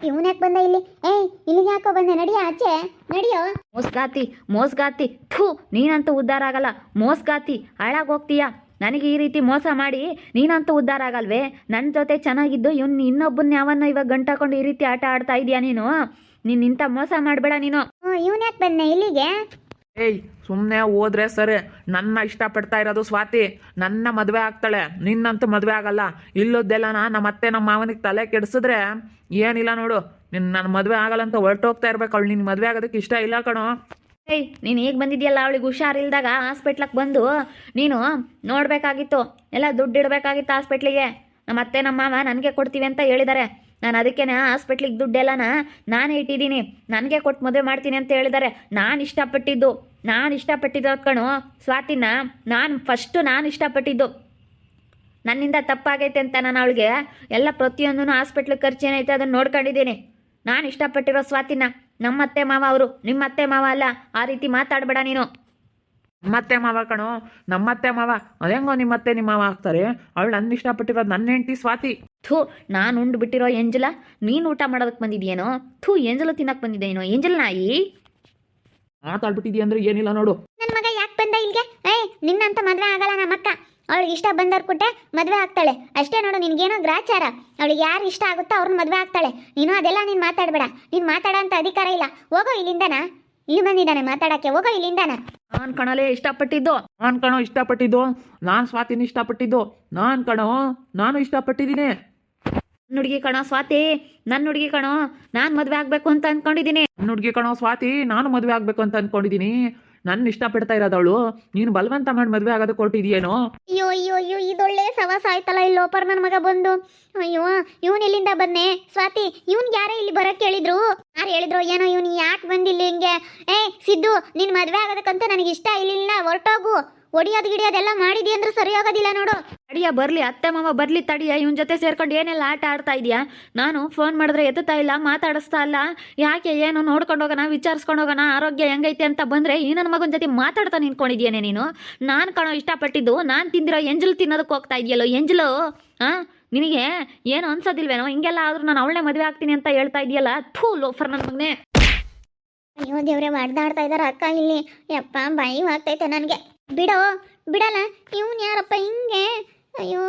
ಇವನ್ ಯಾಕೆ ಬಂದ ಇಲ್ಲಿ? ಏಯ್, ಇಲ್ಲಿಗೆ ಯಾಕೋ ಬಂದೆ? ನಡಿಯ ಆಚೆ, ನಡಿಯೋ. ಮೋಸ್ಗಾತಿ ಮೋಸ್ಗಾತಿ, ಥೂ, ನೀನಂತೂ ಉದ್ಧಾರ ಆಗಲ್ಲ. ಮೋಸ್ಗಾತಿ, ಹಾಳಾಗೋಗ್ತೀಯಾ. ನನಗೆ ಈ ರೀತಿ ಮೋಸ ಮಾಡಿ ನೀನಂತೂ ಉದ್ಧಾರ ಆಗಲ್ವೇ? ನನ್ನ ಜೊತೆ ಚೆನ್ನಾಗಿದ್ದು ಇನ್ನೊಬ್ಬನ ಯಾವನ್ನ ಇವಾಗ ಗಂಟಾಕೊಂಡು ಈ ರೀತಿ ಆಟ ಆಡ್ತಾ ಇದೀಯಾ ನೀನು? ಇಂಥ ಮೋಸ ಮಾಡಬೇಡ ನೀನು. ಇವನ್ ಯಾಕೆ ಬಂದ ಇಲ್ಲಿಗೆ? ಏಯ್, ಸುಮ್ಮನೆ ಹೋದ್ರೆ ಸರಿ. ನನ್ನ ಇಷ್ಟಪಡ್ತಾ ಇರೋದು ಸ್ವಾತಿ. ನನ್ನ ಮದುವೆ ಆಗ್ತಾಳೆ, ನಿನ್ನಂತೂ ಮದುವೆ ಆಗಲ್ಲ. ಇಲ್ಲೊದ್ದೆಲ್ಲ ನಮ್ಮ ಅತ್ತೆ ನಮ್ಮ ಮಾವನಿಗೆ ತಲೆ ಕೆಡಿಸಿದ್ರೆ ಏನಿಲ್ಲ ನೋಡು. ನನ್ನ ಮದುವೆ ಆಗಲ್ಲ ಅಂತ ಹೊರಟೋಗ್ತಾ ಇರ್ಬೇಕು. ಅವಳು ನಿನ್ನ ಮದುವೆ ಆಗೋದಕ್ಕೆ ಇಷ್ಟ ಇಲ್ಲ ಕಣೋ. ಏಯ್, ನೀನು ಈಗ ಬಂದಿದ್ಯಲ್ಲ, ಅವಳಿಗೆ ಹುಷಾರಿಲ್ದಾಗ ಹಾಸ್ಪಿಟ್ಲಿಗೆ ಬಂದು ನೀನು ನೋಡಬೇಕಾಗಿತ್ತು. ಎಲ್ಲ ದುಡ್ಡು ಇಡಬೇಕಾಗಿತ್ತು ಹಾಸ್ಪಿಟ್ಲಿಗೆ. ನಮ್ಮ ಅತ್ತೆ ನಮ್ಮ ಮಾವ ನನಗೆ ಕೊಡ್ತೀವಿ ಅಂತ ಹೇಳಿದ್ದಾರೆ. ನಾನು ಅದಕ್ಕೆ ಹಾಸ್ಪಿಟ್ಲಿಗೆ ದುಡ್ಡೆಲ್ಲನ ನಾನೇ ಇಟ್ಟಿದ್ದೀನಿ. ನನಗೆ ಕೊಟ್ಟು ಮದುವೆ ಮಾಡ್ತೀನಿ ಅಂತ ಹೇಳಿದ್ದಾರೆ. ನಾನು ಇಷ್ಟಪಟ್ಟಿದ್ದು ಕಣೋ ಸ್ವಾತಿನ. ನಾನು ಇಷ್ಟಪಟ್ಟಿದ್ದು. ನನ್ನಿಂದ ತಪ್ಪಾಗೈತೆ ಅಂತ ನಾನು ಅವಳಿಗೆ ಎಲ್ಲ ಪ್ರತಿಯೊಂದೂ ಹಾಸ್ಪಿಟ್ಲಿಗೆ ಖರ್ಚು ಏನೈತೆ ಅದನ್ನು ನೋಡ್ಕೊಂಡಿದ್ದೀನಿ. ನಾನು ಇಷ್ಟಪಟ್ಟಿರೋ ಸ್ವಾತಿನ. ನಮ್ಮ ಅತ್ತೆ ಮಾವ ಅವರು, ನಿಮ್ಮ ಅತ್ತೆ ಮಾವ ಅಲ್ಲ. ಆ ರೀತಿ ಮಾತಾಡಬೇಡ ನೀನು. ನಮ್ಮತ್ತೆ ಮಾವ ಕಣೋ, ನಮ್ಮತ್ತೆ ಮಾವ. ಅದೇಂಗೋ ನಿಮ್ಮತ್ತೆ ನಿಮ್ಮ ಮಾವ ಆಗ್ತಾರೆ? ಅವಳು ನನ್ನ ಇಷ್ಟಪಟ್ಟಿರೋದು ನನ್ನ ಹೆಂಡತಿ ಸ್ವಾತಿ. ಥೂ, ನಾನು ಉಂಡು ಬಿಟ್ಟಿರೋ ಎಂಜಲ ನೀನು ಊಟ ಮಾಡೋದಕ್ಕೆ ಬಂದಿದ್ಯೇನೋ? ಥೂ, ಎಂಜಲು ತಿನ್ನಕ್ಕೆ ಬಂದಿದ್ದೇನೋ? ಎಂಜಲ್ ನಾಯಿ ಮಾತಾಡ್ಬಿಟ್ಟಿದ್ಯಾ ಅಂದ್ರೆ ಏನಿಲ್ಲ ನೋಡು. ನನ್ನ ಮಗ ಯಾಕೆ ಬಂದ ಇಲ್ಲಿಗೆ? ಏಯ್, ನಿನ್ನಂತ ಮದ್ವೆ ಆಗಲ್ಲ ನಮ್ಮಕ್ಕ. ಅವಳಿಗೆ ಇಷ್ಟ ಬಂದವ್ರು ಕೊಟ್ಟೆ ಮದುವೆ ಆಗ್ತಾಳೆ ಅಷ್ಟೇ ನೋಡು. ನಿನ್ಗೇನೋ ಗ್ರಾಚಾರ. ಅವಳಿಗೆ ಯಾರು ಇಷ್ಟ ಆಗುತ್ತೋ ಅವ್ರನ್ನ ಮದುವೆ ಆಗ್ತಾಳೆ. ನೀನು ಅದೆಲ್ಲ ನೀನು ಮಾತಾಡಬೇಡ. ನೀನು ಮಾತಾಡೋ ಅಂತ ಅಧಿಕಾರ ಇಲ್ಲ. ಹೋಗೋ ಇಲ್ಲಿಂದನ. ಇಲ್ಲಿ ಬಂದಿದ್ದಾನೆ ಮಾತಾಡಕ್ಕೆ, ಹೋಗೋ ಇಲ್ಲಿಂದನ. ನಾನು ಕಣಲೇ ಇಷ್ಟಪಟ್ಟಿದ್ದು. ನಾನು ಕಣೋ ಇಷ್ಟಪಟ್ಟಿದ್ದು. ನಾನು ಸ್ವಾತಿನ ಇಷ್ಟಪಟ್ಟಿದ್ದು. ನಾನು ಇಷ್ಟಪಟ್ಟಿದ್ದೀನಿ. ನನ್ನ ಹುಡುಗಿ ಕಣೋ ಸ್ವಾತಿ, ನನ್ನ ಹುಡುಗಿ ಕಣೋ. ನಾನು ಮದುವೆ ಆಗಬೇಕು ಅಂತ ಅಂದ್ಕೊಂಡಿದ್ದೀನಿ. ನನ್ನ ಹುಡುಗಿ ಕಣೋ ಸ್ವಾತಿ, ನಾನು ಮದುವೆ ಆಗ್ಬೇಕು ಅಂತ ಅನ್ಕೊಂಡಿದ್ದೀನಿ. ನನ್ನ ಇಷ್ಟಪಡ್ತಾ ಇರೋದವಳು, ನೀನು ಬಲವಂತ ಮಾಡಿ ಮದುವೆ ಆಗೋದಕ್ಕೆ ಕೊಟ್ಟಿದ್ಯೇನೋ? ಅಯ್ಯೋ ಅಯ್ಯೋ ಅಯ್ಯೋ, ಇದೊಳ್ಳೆ ಸವಾಸ ಆಯ್ತಲ್ಲ ಇಲ್ಲಿ ಲೋಪರ್ ನನ್ನ ಮಗ ಬಂದು. ಅಯ್ಯೋ, ಇವನ್ ಎಲ್ಲಿಂದ ಬಂದೆ? ಸ್ವಾತಿ, ಇವನ್ಗೆ ಯಾರೇ ಇಲ್ಲಿ ಬರಕ್ಕೆ ಹೇಳಿದ್ರು? ಯಾರು ಹೇಳಿದ್ರು ಏನೋ? ಇವನು ಯಾಕೆ ಬಂದಿಲ್ಲ ಹಿಂಗೆ? ಸಿದ್ದು, ನಿನ್ ಮದುವೆ ಆಗೋದಕ್ಕಂತ ನನಗೆ ಇಷ್ಟ ಇಲ್ಲ, ಹೊರಟೋಗು. ಒಡಿಯೋದು ಗಿಡಿಯೋದೆಲ್ಲ ಮಾಡಿದಿ ಅಂದ್ರೆ ಸರಿ ಆಗೋದಿಲ್ಲ ನೋಡು. ತಡಿಯ ಬರ್ಲಿ, ಅತ್ತೆ ಮಾವ ಬರ್ಲಿ ತಡಿಯ. ಇವನ್ ಜೊತೆ ಸೇರ್ಕೊಂಡು ಏನೆಲ್ಲ ಆಟ ಆಡ್ತಾ ಇದೆಯಾ? ನಾನು ಫೋನ್ ಮಾಡಿದ್ರೆ ಎತ್ತುತ್ತಾ ಇಲ್ಲ, ಮಾತಾಡಿಸ್ತಾ ಇಲ್ಲ. ಯಾಕೆ ಏನು ನೋಡ್ಕೊಂಡು ಹೋಗೋಣ, ವಿಚಾರಿಸ್ಕೊಂಡು ಹೋಗೋಣ, ಆರೋಗ್ಯ ಹೆಂಗೈತೆ ಅಂತ ಬಂದರೆ ಈ ನನ್ನ ಮಗನ ಜೊತೆ ಮಾತಾಡ್ತಾ ನಿಂತ್ಕೊಂಡಿದ್ಯೇನೆ ನೀನು? ನಾನು ಕಣೋ ಇಷ್ಟಪಟ್ಟಿದ್ದು. ನಾನು ತಿಂದಿರೋ ಎಂಜಲು ತಿನ್ನೋದಕ್ಕೆ ಹೋಗ್ತಾ ಇದೆಯಲ್ಲೋ ಎಂಜಲು. ನಿನಗೆ ಏನು ಅನ್ಸೋದಿಲ್ವೇನೋ? ಹಿಂಗೆಲ್ಲ ಆದ್ರೂ ನಾನು ಅವಳನ್ನೇ ಮದುವೆ ಆಗ್ತೀನಿ ಅಂತ ಹೇಳ್ತಾ ಇದೆಯಲ್ಲ. ಥೂ, ಲೋಫರ್ ನನ್ನ ಮಗನೇ. ಅಯ್ಯೋ ದೇವ್ರೆ, ಹೊಡೆದಾಡ್ತಾ ಇದಾರೆ ಅಕ್ಕ ಇಲ್ಲಿ. ಯಪ್ಪ, ಭಯ ಆಗ್ತೈತೆ ನನಗೆ. ಬಿಡಲ್ಲ. ಇವನ್ ಯಾರಪ್ಪ ಹಿಂಗೆ? ಅಯ್ಯೋ,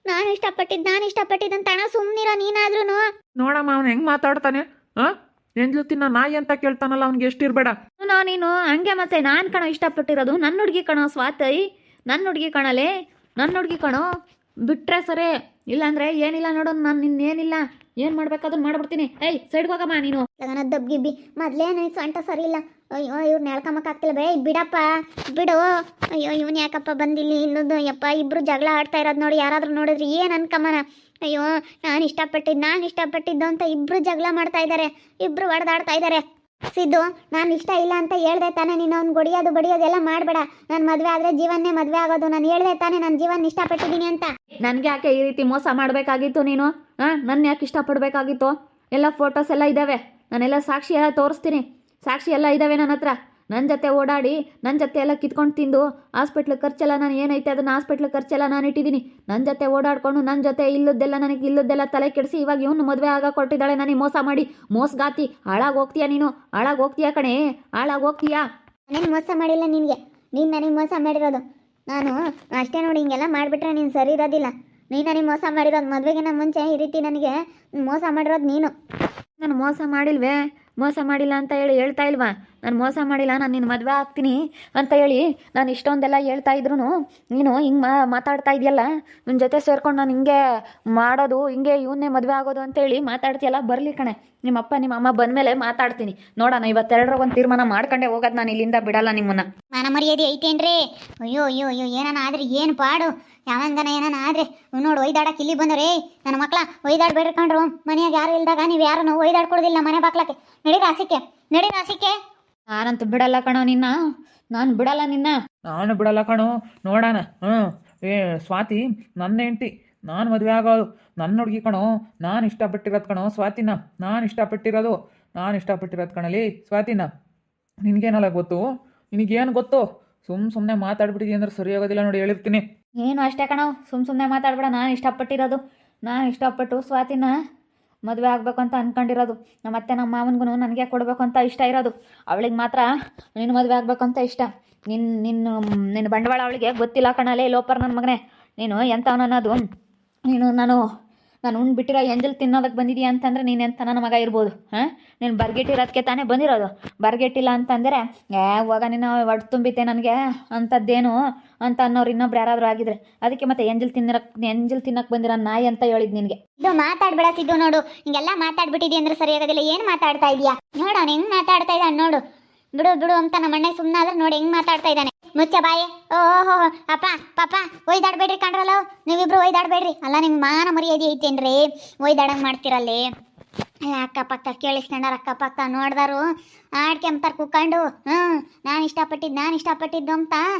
ನಾನು ಇಷ್ಟಪಟ್ಟಿದ್ದಂತ ಅಣ್ಣ ಸುಮ್ಮನಿರೋ ನೀನಾದ್ರೂ. ನೋಡಮ್ಮ ಅವ್ನು ಹೆಂಗ್ ಮಾತಾಡ್ತಾನೆ. ಎಂಜ್ಲು ತಿನ್ನ ನಾಯಿ ಅಂತ ಕೇಳ್ತಾನಲ್ಲ, ಅವ್ನಿಗೆ ಎಷ್ಟಿರ್ಬೇಡ. ನೀನು ಹಂಗೆ ಮತ್ತೆ. ನಾನು ಕಣೋ ಇಷ್ಟಪಟ್ಟಿರೋದು. ನನ್ನ ಹುಡುಗಿ ಕಣೋ ಸ್ವಾತಿ, ನನ್ನ ಹುಡುಗಿ ಕಣಲೇ, ನನ್ನ ಹುಡುಗಿ ಕಣೋ. ಬಿಟ್ರೆ ಸರಿ, ಇಲ್ಲಾಂದ್ರೆ ಏನಿಲ್ಲ ನೋಡು. ನಾನು ನಿನ್ನೇನಿಲ್ಲ ಏನು ಮಾಡ್ಬೇಕಾದ್ರೂ ಮಾಡ್ಬಿಡ್ತೀನಿ. ಏಯ್, ಸೈಡ್ಗೆ ಹೋಗಮ್ಮ ನೀನು. ದಬ್ಗಿಬ್ಬಿ ಮೊದಲೇ ನನಗೆ ಸೊಂಟ ಸರಿ ಇಲ್ಲ. ಅಯ್ಯೋ, ಇವ್ರು ನೆಳ್ಕೊಂಬಕ್ಕಾಗ್ತಿಲ್ಲ. ಬಿಡಪ್ಪ, ಬಿಡು. ಅಯ್ಯೋ, ಇವನು ಯಾಕಪ್ಪ ಬಂದಿಲ್ಲಿ ಇಲ್ಲದು? ಯಪ್ಪ, ಇಬ್ರು ಜಗಳ ಆಡ್ತಾ ಇರೋದು ನೋಡಿ ಯಾರಾದ್ರೂ ನೋಡಿದ್ರಿ ಏನು ಅನ್ಕಮ್ಮನ? ಅಯ್ಯೋ, ನಾನು ಇಷ್ಟಪಟ್ಟಿದ್ದು ಅಂತ ಇಬ್ರು ಜಗಳ ಮಾಡ್ತಾ ಇದ್ದಾರೆ. ಇಬ್ರು ಹೊಡೆದಾಡ್ತಾ ಇದ್ದಾರೆ. ಸಿದ್ದು, ನಾನು ಇಷ್ಟ ಇಲ್ಲ ಅಂತ ಹೇಳ್ದೆ ತಾನೇ ನೀನು? ಅವ್ನು ಬಡಿಯೋದು ಎಲ್ಲ ಮಾಡಬೇಡ. ನಾನು ಮದುವೆ ಆದರೆ ಜೀವನ್ನೇ ಮದುವೆ ಆಗೋದು. ನಾನು ಹೇಳ್ದೆ ತಾನೇ ನಾನು ಜೀವನ ಇಷ್ಟಪಟ್ಟಿದ್ದೀನಿ ಅಂತ. ನನಗೆ ಯಾಕೆ ಈ ರೀತಿ ಮೋಸ ಮಾಡಬೇಕಾಗಿತ್ತು ನೀನು? ನನ್ನ ಯಾಕೆ ಇಷ್ಟಪಡಬೇಕಾಗಿತ್ತು? ಎಲ್ಲ ಫೋಟೋಸ್ ಎಲ್ಲ ಇದ್ದಾವೆ, ನಾನೆಲ್ಲ ಸಾಕ್ಷಿ ಎಲ್ಲ ತೋರಿಸ್ತೀನಿ. ಸಾಕ್ಷಿ ಎಲ್ಲ ಇದ್ದಾವೆ ನನ್ನ ಹತ್ರ. ನನ್ನ ಜೊತೆ ಓಡಾಡಿ, ನನ್ನ ಜೊತೆ ಎಲ್ಲ ಕಿತ್ಕೊಂಡು ತಿಂದು ಹಾಸ್ಪಿಟ್ಲಿಗೆ ಖರ್ಚೆಲ್ಲ ನಾನು ಏನೈತೆ ಅದನ್ನು ಹಾಸ್ಪಿಟ್ಲಿಗೆ ಖರ್ಚೆಲ್ಲ ನಾನು ಇಟ್ಟಿದ್ದೀನಿ. ನನ್ನ ಜೊತೆ ಓಡಾಡ್ಕೊಂಡು ನನ್ನ ಜೊತೆ ಇಲ್ಲದ್ದೆಲ್ಲ ತಲೆ ಕೆಡಿಸಿ ಇವಾಗ ಇವನು ಮದುವೆ ಆಗ ಕೊಟ್ಟಿದ್ದಾಳೆ ನನಗೆ ಮೋಸ ಮಾಡಿ. ಮೋಸಗಾತಿ, ಹಾಳಾಗೋಗ್ತೀಯಾ ನೀನು. ಹಾಳಾಗೋಗ್ತೀಯಾ ಕಣೆ, ಹಾಳಾಗೋಗ್ತೀಯಾ. ನಾನೇನು ಮೋಸ ಮಾಡಿಲ್ಲ ನಿನಗೆ, ನೀನು ನನಗೆ ಮೋಸ ಮಾಡಿರೋದು. ನಾನು ಅಷ್ಟೇ ನೋಡಿ, ಹಿಂಗೆಲ್ಲ ಮಾಡಿಬಿಟ್ರೆ ನೀನು ಸರಿ ಇರೋದಿಲ್ಲ. ನೀನು ನನಗೆ ಮೋಸ ಮಾಡಿರೋದು. ಮದುವೆಗಿನ ಮುಂಚೆ ಈ ರೀತಿ ನನಗೆ ಮೋಸ ಮಾಡಿರೋದು ನೀನು. ನಾನು ಮೋಸ ಮಾಡಿಲ್ವೇ? ಮೋಸ ಮಾಡಿಲ್ಲ ಅಂತ ಹೇಳ್ತಾ ಇಲ್ವಾ? ನಾನು ಮೋಸ ಮಾಡಿಲ್ಲ, ನಾನು ನಿನ್ನ ಮದುವೆ ಆಗ್ತೀನಿ ಅಂತ ಹೇಳಿ ನಾನು ಇಷ್ಟೊಂದೆಲ್ಲ ಹೇಳ್ತಾ ಇದ್ರು ನೀನು ಹಿಂಗೆ ಮಾತಾಡ್ತಾ ಇದೆಯಲ್ಲ. ನನ್ನ ಜೊತೆ ಸೇರ್ಕೊಂಡು ನಾನು ಹಿಂಗೆ ಮಾಡೋದು, ಹಿಂಗೆ ಇವನ್ನೇ ಮದುವೆ ಆಗೋದು ಅಂತೇಳಿ ಮಾತಾಡ್ತೀಯಲ್ಲ. ಬರಲಿ ಕಣೆ, ನಿಮ್ಮಪ್ಪ ನಿಮ್ಮ ಅಮ್ಮ ಬಂದಮೇಲೆ ಮಾತಾಡ್ತೀನಿ ನೋಡೋಣ. ಇವತ್ತೆರಡರಾಗೊಂದು ತೀರ್ಮಾನ ಮಾಡ್ಕೊಂಡೆ ಹೋಗೋದು. ನಾನು ಇಲ್ಲಿಂದ ಬಿಡಲ್ಲ ನಿಮ್ಮನ್ನ. ಮಾನ ಮರ್ಯಾದೆ ಐತೇನ್ರಿ? ಅಯ್ಯೋ ಅಯ್ಯೋ ಅಯ್ಯೋ, ಏನಾನ ಆದ್ರೆ ಏನು ಪಾಡು? ಯಾವಂಗನ ಏನಾನ ಆದ್ರೆ ನೋಡು, ಒಯ್ದಾಡಕ್ಕೆ ಇಲ್ಲಿ ಬಂದರೇ ನನ್ನ ಮಕ್ಳ. ಒಯ್ದಾಡ್ಬೇಡ್ರಿ ಕಂಡ್ರು. ಮನೆಯಾಗ ಯಾರು ಇಲ್ದಾಗ ನೀವು ಯಾರನ್ನು ಒಯ್ದಾಡ್ಕೊಡೋದಿಲ್ಲ ಮನೆ ಬಾಕ್ಲಕ್ಕೆ. ನಡಿ ರಾಸಿಕೆ. ನಾನಂತೂ ಬಿಡಲ್ಲ ಕಣೋ ನಿನ್ನ. ನಾನು ಬಿಡಲ್ಲ ನಿನ್ನ. ನಾನು ಬಿಡಲ್ಲ ಕಣೋ. ನೋಡೋಣ. ಸ್ವಾತಿ ನನ್ನ ಹೆಂಡತಿ, ನಾನು ಮದುವೆ ಆಗೋದು. ನನ್ನ ಹುಡುಗಿ ಕಣೋ. ನಾನು ಇಷ್ಟಪಟ್ಟಿರೋದು ಕಣೋ ಸ್ವಾತಿನ. ನಾನು ಇಷ್ಟಪಟ್ಟಿರೋದು ಕಣಲಿ ಸ್ವಾತಿನ. ನಿನಗೇನಲ್ಲ ಗೊತ್ತು? ನಿನಗೇನು ಗೊತ್ತು? ಸುಮ್ಮನೆ ಮಾತಾಡ್ಬಿಟ್ಟಿದ್ದೀನಿ ಅಂದ್ರೆ ಸರಿ ಆಗೋದಿಲ್ಲ ನೋಡಿ, ಹೇಳಿರ್ತೀನಿ. ಏನು ಅಷ್ಟೇ ಕಣೋ, ಸುಮ್ಮನೆ ಮಾತಾಡ್ಬೇಡ. ನಾನು ಇಷ್ಟಪಟ್ಟಿರೋದು. ನಾನು ಇಷ್ಟಪಟ್ಟು ಸ್ವಾತಿನ ಮದುವೆ ಆಗಬೇಕು ಅಂತ ಅಂದ್ಕೊಂಡಿರೋದು. ಮತ್ತೆ ನಮ್ಮ ಮಾವನಿಗೂ ನನಗೆ ಕೊಡಬೇಕು ಅಂತ ಇಷ್ಟ ಇರೋದು. ಅವಳಿಗೆ ಮಾತ್ರ ನಿನ್ನ ಮದುವೆ ಆಗಬೇಕು ಅಂತ ಇಷ್ಟ. ನಿನ್ನ ಬಂಡವಾಳ ಅವಳಿಗೆ ಗೊತ್ತಿಲ್ಲ ಕಣಲೇ ಲೋಪರ್ ನನ್ನ ಮಗನೇ. ನೀನು ಎಂಥವನು ಅನ್ನೋದು ನಾನು ಉಂಡ್ಬಿಟ್ಟಿರೋ ಎಂಜಲ್ ತಿನ್ನೋದಕ್ಕೆ ಬಂದಿದೀಯ ಅಂತಂದರೆ ನೀನು ಎಂಥ ನನ್ನ ಮಗ ಇರ್ಬೋದು. ಹಾಂ, ನೀನು ಬರ್ಗೆಟ್ಟಿರೋದಕ್ಕೆ ತಾನೇ ಬಂದಿರೋದು. ಬರ್ಗೆಟ್ಟಿಲ್ಲ ಅಂತಂದರೆ ಹೋಗ ನೀನು ಒಟ್ಟು ತುಂಬಿತೆ ನನಗೆ ಅಂಥದ್ದೇನು ಅಂತ ಅನ್ನೋರು ಇನ್ನೊಬ್ರು ಯಾರಾದರೂ ಆಗಿದ್ರೆ ಅದಕ್ಕೆ ಮತ್ತೆ ಎಂಜಲ್ ತಿನ್ನಕ್ಕೆ ಬಂದಿರೋ ನಾಯಿ ಅಂತ ಹೇಳಿದ್ ನಿನಗೆ. ಇದು ಮಾತಾಡ್ಬೇಡ ಸಿದ್ದು. ನೋಡು ಹಿಂಗೆಲ್ಲ ಮಾತಾಡ್ಬಿಟ್ಟಿದ್ಯ ಅಂದ್ರೆ ಸರಿಯಾಗೋದಿಲ್ಲ. ಏನು ಮಾತಾಡ್ತಾ ಇದೀಯಾ ನೋಡು, ಅವ್ನು ಹೆಂಗ್ ಮಾತಾಡ್ತಾ ಇದ್ದಾನೆ ನೋಡು. ಬಿಡು ಅಂತ ನಮ್ಮ ಅಣ್ಣ ಸುಮ್ಮನೆ ಆದ್ರೆ ನೋಡಿ ಹೆಂಗ್ ಮಾತಾಡ್ತಾ ಇದ್ದಾನೆ. ಮುಚ್ಚ ಬಾಯೇ. ಓಹೋ ಅಪ್ಪ ಪಾಪ ಒಯ್ದಾಡ್ಬೇಡ್ರಿ ಕಣ್ರಲ್ಲ, ನೀವಿಬ್ರು ಒಯ್ದಾಡ್ಬೇಡ್ರಿ. ಅಲ್ಲ ನಿಮ್ಗೆ ಮಾನ ಮರ್ಯಾದೆ ಐತೇನ್ರಿ ಒಯ್ದಾಡಂಗೆ ಮಾಡ್ತಿರಲ್ಲಿ. ಅಕ್ಕಪಕ್ಕ ಕೇಳಿಸ್ಕೊಂಡಾರ, ಅಕ್ಕಪಕ್ಕ ನೋಡ್ದಾರು ಆಡ್ಕೆಂಬ್ತಾರ ಕುಕ್ಕೊಂಡು. ನಾನು ಇಷ್ಟಪಟ್ಟಿದ್ದು ಅಂತ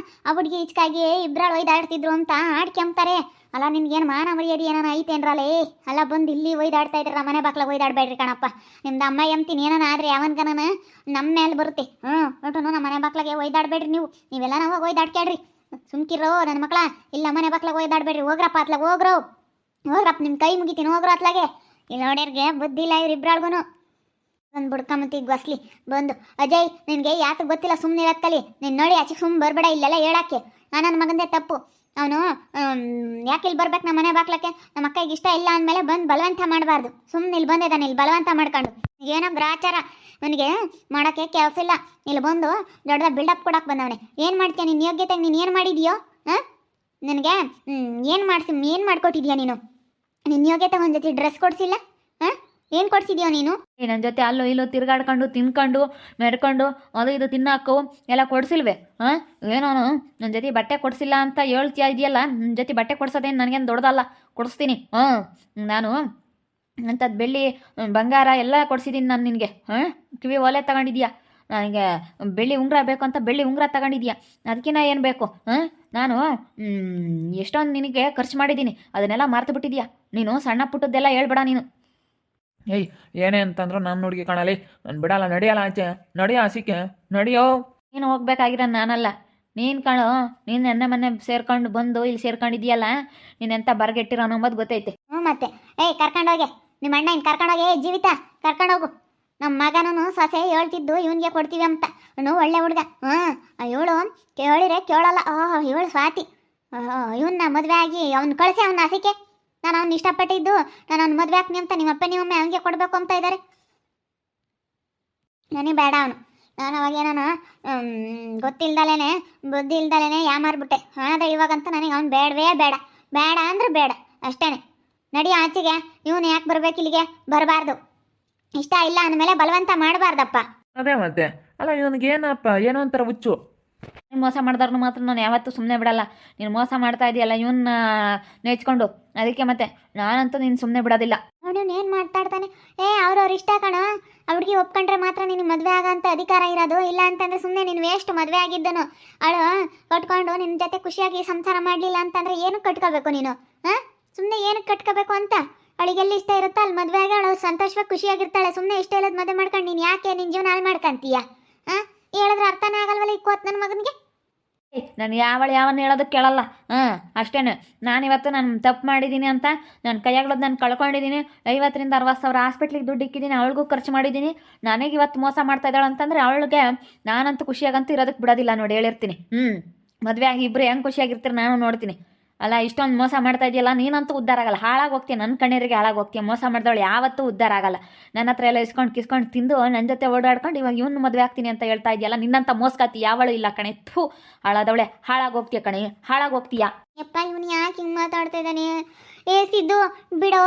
ಆ ಹುಡುಗಿ ಈಚಕಾಗಿ ಇಬ್ರಾಳು ಒಯ್ದಾಡ್ತಿದ್ರು ಅಂತ ಆಡ್ಕೆಂಬ್ತಾರೆ. ಅಲ್ಲ ನಿನ್ಗೇನು ಮಾನ ಮರ್ಯಾದೆ ಏನಾನ ಐತೇನ್ರಲ್ಲೇ? ಅಲ್ಲ ಬಂದು ಇಲ್ಲಿ ಒಯ್ದಾಡ್ತಾ ಇದ್ರೆ ನಮ್ಮ ಮನೆ ಬಾಕ್ಲಾಗ ಒಯ್ದಾಡ್ಬೇಡ್ರಿ ಕಣಪ್ಪ. ನಿಮ್ದು ಅಮ್ಮ ಎಂತೀನಿ ಏನಾನ ಆದರೆ ಯಾವನ್ಗನ ನಮ್ಮ ಮೇಲೆ ಬರುತ್ತೆ. ಒಟ್ಟು ನಮ್ಮ ಮನೆ ಬಾಕ್ಲಾಗೆ ಒಯ್ದಾಡ್ಬೇಡ್ರಿ. ನೀವೆಲ್ಲ ನಾವು ಒಯ್ದಾಡ್ಕ್ಯಾಡ್ರಿ. ಸುಮ್ಕಿರೋ ನನ್ನ ಮಕ್ಳ. ಇಲ್ಲ ಮನೆ ಬಾಕ್ಲಾಗ ಒಯ್ದಾಡ್ಬೇಡ್ರಿ. ಹೋಗ್ರಪ್ಪ ಅತ್ಲಾಗ ಹೋಗ್ರಪ್ಪ, ನಿಮ್ಮ ಕೈ ಮುಗಿತೀನಿ ಹೋಗ್ರು ಅತ್ಲಾಗೆ. ಇಲ್ಲಿ ನೋಡ್ಯಾರ್ಗೆ ಬುದ್ಧಿ ಇಲ್ಲ ಇವ್ರಿಬ್ರಾಳ್ಗೂ. ಒಂದು ಬುಡ್ಕಂಬತ್ತಿ ಗೊಸ್ಲಿ ಬಂದು. ಅಜಯ್ ನಿನಗೆ ಯಾಕೆ ಗೊತ್ತಿಲ್ಲ, ಸುಮ್ಮನೆ ಇರೋದು ಕಲಿ. ನೀನು ನೋಡಿ ಆಚೆ ಸುಮ್ಮನೆ ಬರಬೇಡ ಇಲ್ಲೆಲ್ಲ ಹೇಳಕ್ಕೆ. ನನ್ನ ಮಗಂದೇ ತಪ್ಪು. ಅವನು ಯಾಕೆ ಇಲ್ಲಿ ಬರ್ಬೇಕು ನಮ್ಮ ಮನೆ ಬಾಕ್ಲಕ್ಕೆ? ನಮ್ಮ ಅಕ್ಕಗೆ ಇಷ್ಟ ಇಲ್ಲ ಅಂದಮೇಲೆ ಬಂದು ಬಲವಂತ ಮಾಡಬಾರ್ದು. ಸುಮ್ಮನೆ ಇಲ್ಲಿ ಬಂದಿದ್ದಾನೆ, ಇಲ್ಲಿ ಬಲವಂತ ಮಾಡ್ಕೊಂಡು. ಏನೋ ಗ್ರಾಚಾರ ನನಗೆ ಮಾಡೋಕ್ಕೆ ಕೆಲಸ ಇಲ್ಲ. ಇಲ್ಲಿ ಬಂದು ದೊಡ್ಡದ ಬಿಲ್ಡಪ್ ಕೊಡಕ್ಕೆ ಬಂದವನೆ. ಏನು ಮಾಡ್ತೀಯ ನಿನ್ನ ಯೋಗ್ಯತೆಗೆ? ನೀನು ಏನು ಮಾಡಿದೀಯೋ? ನನಗೆ ಏನು ಮಾಡ್ಕೊಟ್ಟಿದ್ಯಾ ನೀನು? ನಿನ್ನ ಯೋಗ್ಯತೆ ಒಂದು ಜೊತೆ ಡ್ರೆಸ್ ಕೊಡಿಸಿಲ್ಲ. ಏನು ಕೊಡ್ಸಿದ್ಯೋ ನೀನು? ನನ್ನ ಜೊತೆ ಅಲ್ಲೂ ಇಲ್ಲೂ ತಿರ್ಗಾಡ್ಕೊಂಡು ತಿನ್ಕೊಂಡು ಮೆಡ್ಕೊಂಡು ಅದು ಇದು ತಿನ್ನಾಕು ಎಲ್ಲ ಕೊಡಿಸಿಲ್ವೇ? ಏನೋನು ನನ್ನ ಜೊತೆ ಬಟ್ಟೆ ಕೊಡಿಸಿಲ್ಲ ಅಂತ ಹೇಳ್ತೀಯ ಇದೆಯಲ್ಲ. ನನ್ನ ಜೊತೆ ಬಟ್ಟೆ ಕೊಡ್ಸೋದೇನು ನನಗೇನು ದೊಡ್ಡದಲ್ಲ, ಕೊಡಿಸ್ತೀನಿ. ನಾನು ಅಂಥದ್ದು ಬೆಳ್ಳಿ ಬಂಗಾರ ಎಲ್ಲ ಕೊಡಿಸಿದ್ದೀನಿ ನಾನು ನಿನಗೆ. ಕಿವಿ ಒಲೆ ತಗೊಂಡಿದ್ಯಾ, ನನಗೆ ಬೆಳ್ಳಿ ಉಂಗುರ ಬೇಕು ಅಂತ ಬೆಳ್ಳಿ ಉಂಗುರ ತಗೊಂಡಿದ್ಯಾ. ಅದಕ್ಕಿಂತ ಏನು ಬೇಕು? ನಾನು ಎಷ್ಟೊಂದು ನಿನಗೆ ಖರ್ಚು ಮಾಡಿದ್ದೀನಿ, ಅದನ್ನೆಲ್ಲ ಮರ್ತು ಬಿಟ್ಟಿದ್ಯಾ ನೀನು. ಸಣ್ಣ ಪುಟ್ಟದ್ದೆಲ್ಲ ಹೇಳ್ಬೇಡ ನೀನು. ಏಯ್ ಏನೇ ಅಂತಂದ್ರು ನಾನು ಹುಡುಗಿ ಕಾಣಲಿ, ನಾನು ಬಿಡಲ್ಲ. ನಡಿಯಲ್ಲ ಆಚೆ, ನಡಿಯೋ ಹಸಿಕೆ ನಡಿಯೋ. ನೀನು ಹೋಗ್ಬೇಕಾಗಿರೋ ನಾನಲ್ಲ, ನೀನು ಕಣೋ. ನೀನು ನೆನ್ನೆ ಮೊನ್ನೆ ಸೇರ್ಕೊಂಡು ಬಂದು ಇಲ್ಲಿ ಸೇರ್ಕೊಂಡಿದ್ಯಲ್ಲ, ನೀನೆಂಥ ಬರಗೆಟ್ಟಿರೋ ಅನ್ನೋದು ಗೊತ್ತೈತೆ. ಮತ್ತೆ ಕರ್ಕೊಂಡೋಗೆ ನಿಮ್ಮ ಅಣ್ಣ ಇನ್ನು ಕರ್ಕೊಂಡೋಗೆ. ಜೀವಿತ ಕರ್ಕೊಂಡೋಗು. ನಮ್ಮ ಮಗನೂ ಸೊಸೆ ಹೇಳ್ತಿದ್ದು ಇವನಿಗೆ ಕೊಡ್ತೀವಿ ಅಂತ. ಅವನು ಒಳ್ಳೆ ಹುಡುಗ. ಇವಳು ಕೇಳಿರೆ ಕೇಳಲ್ಲ. ಇವಳು ಸ್ವಾತಿ. ಇವನ್ನ ಮದುವೆ ಆಗಿ ಅವ್ನು ಕಳಿಸಿ ಅವನ ಹಸಿಕೆ. ನಾನು ಅವ್ನು ಇಷ್ಟಪಟ್ಟಿದ್ದು ನಾನು ಅವ್ನು ಮದುವೆ ಹಾಕ್ನಿ ಅಂತ ನಿಮ್ಮಪ್ಪ ನಿಮ್ಮಮ್ಮ ಅವನಿಗೆ ಕೊಡಬೇಕು ಅಂತ ಇದ್ದಾರೆ. ನನಗೆ ಬೇಡ ಅವನು. ನಾನು ಅವಾಗೇನೋ ಗೊತ್ತಿಲ್ದಲೇ ಬುದ್ಧಿ ಇಲ್ದಲೇ ಯಾಮಾರ್ಬಿಟ್ಟೆ. ಆದರೆ ಇವಾಗಂತ ನನಗೆ ಅವ್ನು ಬೇಡ ಅಂದ್ರೆ ಬೇಡ ಅಷ್ಟೇ. ನಡಿ ಆಚೆಗೆ. ಇವನು ಯಾಕೆ ಬರ್ಬೇಕು ಇಲ್ಲಿಗೆ? ಬರಬಾರ್ದು. ಇಷ್ಟ ಇಲ್ಲ ಅಂದಮೇಲೆ ಬಲವಂತ ಮಾಡಬಾರ್ದಪ್ಪ. ಅದೇ ಮತ್ತೆ. ಅಲ್ಲ ಇವನಿಗೇನಪ್ಪ ಏನೋ ಒಂಥರ ಹುಚ್ಚು. ನೀನು ಮೋಸ ಮಾಡಿದವ್ರನ್ನ ಮಾತ್ರ ನಾನು ಯಾವತ್ತೂ ಸುಮ್ಮನೆ ಬಿಡಲ್ಲ. ನೀನು ಮೋಸ ಮಾಡ್ತಾ ಇದೆಯಲ್ಲ ಇವನ್ನ ನೆಚ್ಕೊಂಡು, ಅದಕ್ಕೆ ಮತ್ತೆ ನಾನಂತೂ ನೀನು ಸುಮ್ಮನೆ ಬಿಡೋದಿಲ್ಲ. ಅವನು ಏನು ಮಾತಾಡ್ತಾನೆ? ಅವ್ರವ್ರ ಇಷ್ಟ ಕಣ. ಹುಡುಗಿ ಒಪ್ಕೊಂಡ್ರೆ ಮಾತ್ರ ನಿನಗೆ ಮದುವೆ ಆಗೋಂಥ ಅಧಿಕಾರ ಇರೋದು. ಇಲ್ಲ ಅಂತಂದರೆ ಸುಮ್ಮನೆ ನೀನು ವೇಸ್ಟ್. ಮದುವೆ ಆಗಿದ್ದನು ಅವಳು ಕಟ್ಕೊಂಡು ನಿನ್ನ ಜೊತೆ ಖುಷಿಯಾಗಿ ಸಂಸಾರ ಮಾಡಲಿಲ್ಲ ಅಂತಂದರೆ ಏನು ಕಟ್ಕೋಬೇಕು ನೀನು? ಸುಮ್ಮನೆ ಏನಕ್ಕೆ ಕಟ್ಕೋಬೇಕು ಅಂತ? ಅವಳಿಗೆಲ್ಲಿ ಇಷ್ಟ ಇರುತ್ತೋ ಅಲ್ಲಿ ಮದುವೆ ಆಗಿ ಅವಳು ಸಂತೋಷವಾಗಿ ಖುಷಿಯಾಗಿರ್ತಾಳೆ. ಸುಮ್ಮನೆ ಇಷ್ಟ ಇಲ್ಲದ ಮದುವೆ ಮಾಡ್ಕೊಂಡು ನೀನು ಯಾಕೆ ನಿನ್ನ ಜೀವನ ಹಾಳು ಮಾಡ್ಕೊಂತೀಯ? ಹೇಳಿದ್ರೆ ಅರ್ಥನೇ ಆಗಲ್ವಲ್ಲ ಇಕ್ಕೋತ್ ನನ್ನ ಮಗನಿಗೆ. ನಾನು ಯಾವನ್ನ ಹೇಳೋದಕ್ಕೆ ಕೇಳಲ್ಲ. ಅಷ್ಟೇ. ನಾನಿವತ್ತು ನಾನು ತಪ್ಪು ಮಾಡಿದ್ದೀನಿ ಅಂತ ನನ್ನ ಕೈಯಾಗ್ಲದ್ದು ನಾನು ಕಳ್ಕೊಂಡಿದ್ದೀನಿ. 50,000 60,000 ಹಾಸ್ಪಿಟ್ಲಿಗೆ ದುಡ್ಡು ಇಕ್ಕಿದ್ದೀನಿ, ಅವಳಿಗೂ ಖರ್ಚು ಮಾಡಿದ್ದೀನಿ. ನನಗೆ ಇವತ್ತು ಮೋಸ ಮಾಡ್ತಾ ಇದ್ದಾಳೆ ಅಂತಂದರೆ ಅವಳಿಗೆ ನಾನಂತೂ ಖುಷಿಯಾಗಂತೂ ಇರೋದಕ್ಕೆ ಬಿಡೋದಿಲ್ಲ ನೋಡಿ, ಹೇಳಿರ್ತೀನಿ. ಮದುವೆ ಆಗಿ ಇಬ್ಬರು ಹೆಂಗೆ ಖುಷಿಯಾಗಿರ್ತೀರಿ ನಾನು ನೋಡ್ತೀನಿ. ಅಲ್ಲ ಇಷ್ಟೊಂದು ಮೋಸ ಮಾಡ್ತಾ ಇದೆಯಲ್ಲ, ನೀನಂತೂ ಉದ್ಧಾರ ಆಗಲ್ಲ, ಹಾಳಾಗಿ ಹೋಗ್ತೀಯ. ನನ್ನ ಕಣ್ಣೀರಿಗೆ ಹಾಳಾಗಿ ಹೋಗ್ತೀಯ. ಮೋಸ ಮಾಡಿದವಳು ಯಾವತ್ತೂ ಉದ್ಧಾರ ಆಗಲ್ಲ. ನನ್ನ ಹತ್ರ ಎಲ್ಲ ಕಿಸ್ಕೊಂಡು ತಿಂದು ನನ್ನ ಜೊತೆ ಓಡಾಡ್ಕೊಂಡು ಇವಾಗ ಇವನು ಮದುವೆ ಆಗ್ತೀನಿ ಅಂತ ಹೇಳ್ತಾ ಇದೆಯಲ್ಲ, ನಿನ್ನಂತ ಮೋಸ್ಕಾತಿ ಯಾವಳು ಇಲ್ಲ ಕಣೆ. ಥೂ, ಹಾಳಾದವಳೆ. ಹಾಳಾಗಿ ಹೋಗ್ತೀಯ ಕಣೆ, ಹಾಳಾಗಿ ಹೋಗ್ತೀಯಾ. ಯಪ್ಪ ಇವನು ಯಾಕೆ ಹಿಂಗೆ ಮಾತಾಡ್ತಾ ಇದ್ದಾನೆ? ಸಿದ್ದು ಬಿಡೋ.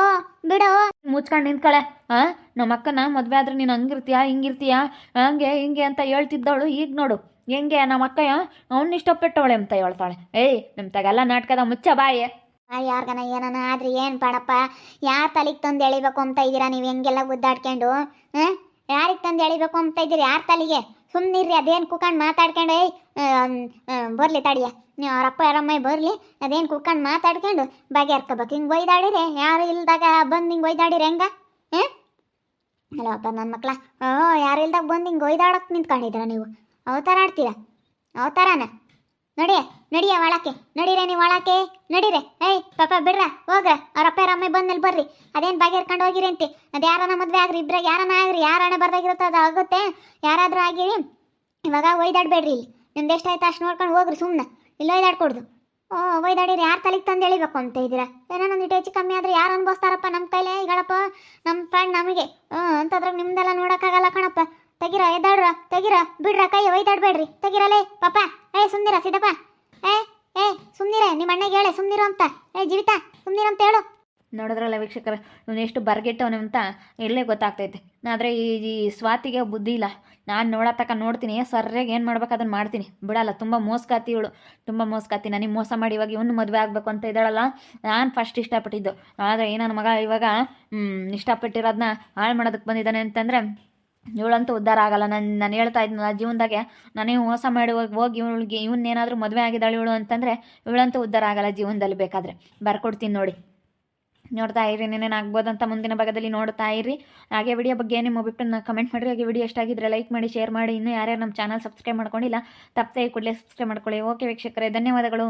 ಮುಚ್ಕೊಂಡು ನಿಂತ್ಕಳೆ. ನಮ್ಮ ಅಕ್ಕನ ಮದುವೆ ಆದ್ರೆ ನೀನು ಹಂಗಿರ್ತೀಯ ಹಿಂಗಿರ್ತೀಯ ಹಂಗೆ ಹಿಂಗೆ ಅಂತ ಹೇಳ್ತಿದ್ದವಳು ಈಗ ನೋಡು ಹೆಂಗೆ ನಮ್ಮ ಅಕ್ಕಯ್ಯ ಅವ್ನ ಇಷ್ಟಪಟ್ಟವಳೆ ಅಂತ ಹೇಳ್ತಾಳೆ. ನಿಮ್ಮ ತಗೆಲ್ಲ ನಾಟಕದ ಮುಚ್ಚ ಬಾಯೇ. ಯಾರ್ಗನ ಏನನ ಆದ್ರೆ ಏನು ಪಾಡಪ್ಪ? ಯಾರು ತಲೆಗೆ ತಂದು ಎಳಿಬೇಕು ಅಂತ ಇದ್ದೀರಾ ನೀವು? ಹೆಂಗೆಲ್ಲ ಗುದ್ದಾಡ್ಕೊಂಡು ಯಾರಿಗೆ ತಂದು ಎಳಿಬೇಕು ಅಂತ ಇದ್ದೀರಿ? ಯಾರ ತಲೆಗೆ? ಸುಮ್ಮನಿರ್ರಿ. ಅದೇನು ಕುತ್ಕೊಂಡು ಮಾತಾಡ್ಕೊಂಡು ಬರಲಿ ತಡಿಯ, ನೀವು ಅವರಪ್ಪ ಯಾರಮ್ಮ ಬರಲಿ. ಅದೇನು ಕುತ್ಕೊಂಡು ಮಾತಾಡ್ಕೊಂಡು ಬಗೆಹರ್ಕೋಬೇಕು. ಹಿಂಗೆ ಒಯ್ದಾಡಿರಿ, ಯಾರು ಇಲ್ದಾಗ ಬಂದು ಹಿಂಗೆ ಒಯ್ದಾಡಿರಿ ಹೆಂಗ? ಅಲ್ಲಪ್ಪ ನನ್ನ ಮಕ್ಳ. ಯಾರು ಇಲ್ದಾಗ ಬಂದು ಹಿಂಗೆ ಒಯ್ದಾಡೋಕೆ ನಿಂತ್ಕೊಂಡಿದ್ದೀರ ನೀವು? ಅವತಾರ ಆಡ್ತೀರಾ? ಅವತಾರನ ನಡಿಯ ಒಳಕ್ಕೆ ನಡೀರೆ ನೀವು ಒಳಕ್ಕೆ ನಡೀರೆ. ಏಯ್ ಪಾಪ ಬಿಡ್ರ ಹೋಗ್ರ, ಅವ್ರ ಅಪ್ಪ ಅಮ್ಮ ಬಂದ್ಮೇಲೆ ಬರ್ರಿ. ಅದೇನು ಬಗೆಹರ್ಕೊಂಡು ಹೋಗಿರಿ ಅಂತೆ. ಅದು ಯಾರನ್ನ ಮದುವೆ ಆಗ್ರಿ, ಇಬ್ರಾಗ ಯಾರನ್ನ ಆಗ್ರಿ, ಯಾರನ್ನ ಬರ್ದಾಗಿರುತ್ತೋ ಅದು ಆಗುತ್ತೆ. ಯಾರಾದರೂ ಆಗಿರಿ ಇವಾಗ ಒಯ್ದಾಡ್ಬೇಡ್ರಿ. ಇಲ್ಲಿ ನಿಮ್ದು ಎಷ್ಟಾಯ್ತು ಅಷ್ಟು ನೋಡ್ಕೊಂಡು ಹೋಗ್ರಿ ಸುಮ್ಮನೆ. ಇಲ್ಲ ಒಯ್ದಾಡ್ಕೊಡ್ದು. ಒಯ್ದಾಡಿರಿ ಯಾರು ತಲೆಗೆ ತಂದು ಎಳಿಬೇಕು ಅಂತ ಇದ್ದೀರಾ? ಏನೋ ಒಂದಿಟ್ಟು ಹೆಚ್ಚು ಕಮ್ಮಿ ಆದರೆ ಯಾರು ಅನ್ಭವಿಸ್ತಾರಪ್ಪ ನಮ್ಮ ಕೈಲೇ ಈಗಳಪ್ಪ, ನಮ್ಮ ಪಾಡ್ ನಮಗೆ. ಅಂತದ್ರಾಗ ನಿಮ್ದೆಲ್ಲ ನೋಡೋಕ್ಕಾಗಲ್ಲ ಕಣಪ್ಪ. ತೆಗಿರ ಎದ್ದಾಡ್ರ, ತೆಗಿರ ಬಿಡ್ರ, ಕೈ ಒಯ್ದಾಡ್ಬೇಡ್ರಿ, ತೆಗಿರಲೇ ಪಾಪ. ಸುಮ್ನಿರ ಸಿದ್ದಪ್ಪ. ಸುಮ್ನಿರ, ನಿಮ್ಮ ಅಣ್ಣಗೆ ಹೇಳೆ ಸುಮ್ನಿರು ಅಂತ. ಜೀವಿತ ಸುಮ್ನಿರು ಅಂತ ಹೇಳು. ನೋಡಿದ್ರಲ್ಲ ವೀಕ್ಷಕರೇ, ಇವನು ಎಷ್ಟು ಬರ್ಗೆಟ್ಟವನು ಅಂತ ಇಲ್ಲೇ ಗೊತ್ತಾಗ್ತೈತೆ. ಆದರೆ ಈ ಸ್ವಾತಿಗೆ ಬುದ್ಧಿ ಇಲ್ಲ. ನಾನು ನೋಡತಕ್ಕ ನೋಡ್ತೀನಿ, ಸರ್ಯಾಗಿ ಏನು ಮಾಡ್ಬೇಕು ಅದನ್ನು ಮಾಡ್ತೀನಿ, ಬಿಡಲ್ಲ. ತುಂಬ ಮೋಸ್ಕಾತಿ ಇವಳು, ತುಂಬ ಮೋಸ್ಕಾತಿ. ನನಗೆ ಮೋಸ ಮಾಡಿ ಇವಾಗ ಇವನು ಮದುವೆ ಆಗಬೇಕು ಅಂತ ಇದ್ದಾಳಲ್ಲ. ನಾನು ಫಸ್ಟ್ ಇಷ್ಟಪಟ್ಟಿದ್ದು, ಆದರೆ ನನ್ನ ಮಗ ಇವಾಗ ಇಷ್ಟಪಟ್ಟಿರೋದನ್ನ ಹಾಳು ಮಾಡೋದಕ್ಕೆ ಬಂದಿದ್ದಾನೆ ಅಂತಂದರೆ ಇವಳಂತೂ ಉದ್ಧಾರ ಆಗಲ್ಲ. ನಾನು ಹೇಳ್ತಾ ಇದ್ನಲ್ಲ ಜೀವನದಾಗೆ, ನನಗೆ ಮೋಸ ಮಾಡಿ ಹೋಗಿ ಇವಳಿಗೆ ಇವನ್ನೇನಾದರೂ ಮದುವೆ ಆಗಿದ್ದಾಳೆ ಇವಳು ಅಂತಂದರೆ ಇವಳಂತೂ ಉದ್ಧಾರ ಆಗಲ್ಲ ಜೀವನದಲ್ಲಿ. ಬೇಕಾದರೆ ಬರ್ಕೊಡ್ತೀನಿ ನೋಡಿ, ನೋಡ್ತಾ ಇರಿ. ಏನೇನು ಆಗ್ಬೋದಂತ ಮುಂದಿನ ಭಾಗದಲ್ಲಿ ನೋಡ್ತಾ ಇರಿ. ಹಾಗೆ ವಿಡಿಯೋ ಬಗ್ಗೆ ನಿಮ್ಮ ಅಭಿಪ್ರಾಯನ ಕಮೆಂಟ್ ಮಾಡಿರಿ. ಹಾಗೆ ವಿಡಿಯೋ ಎಷ್ಟಾಗಿದ್ದರೆ ಲೈಕ್ ಮಾಡಿ, ಶೇರ್ ಮಾಡಿ. ಇನ್ನೂ ಯಾರ್ಯಾರು ನಮ್ಮ ಚಾನಲ್ ಸಬ್ಸ್ಕ್ರೈಬ್ ಮಾಡ್ಕೊಂಡಿಲ್ಲ ತಪ್ಪದೆ ಕೂಡಲೇ ಸಬ್ಸ್ಕ್ರೈಬ್ ಮಾಡ್ಕೊಳ್ಳಿ. ಓಕೆ ವೀಕ್ಷಕರೇ, ಧನ್ಯವಾದಗಳು.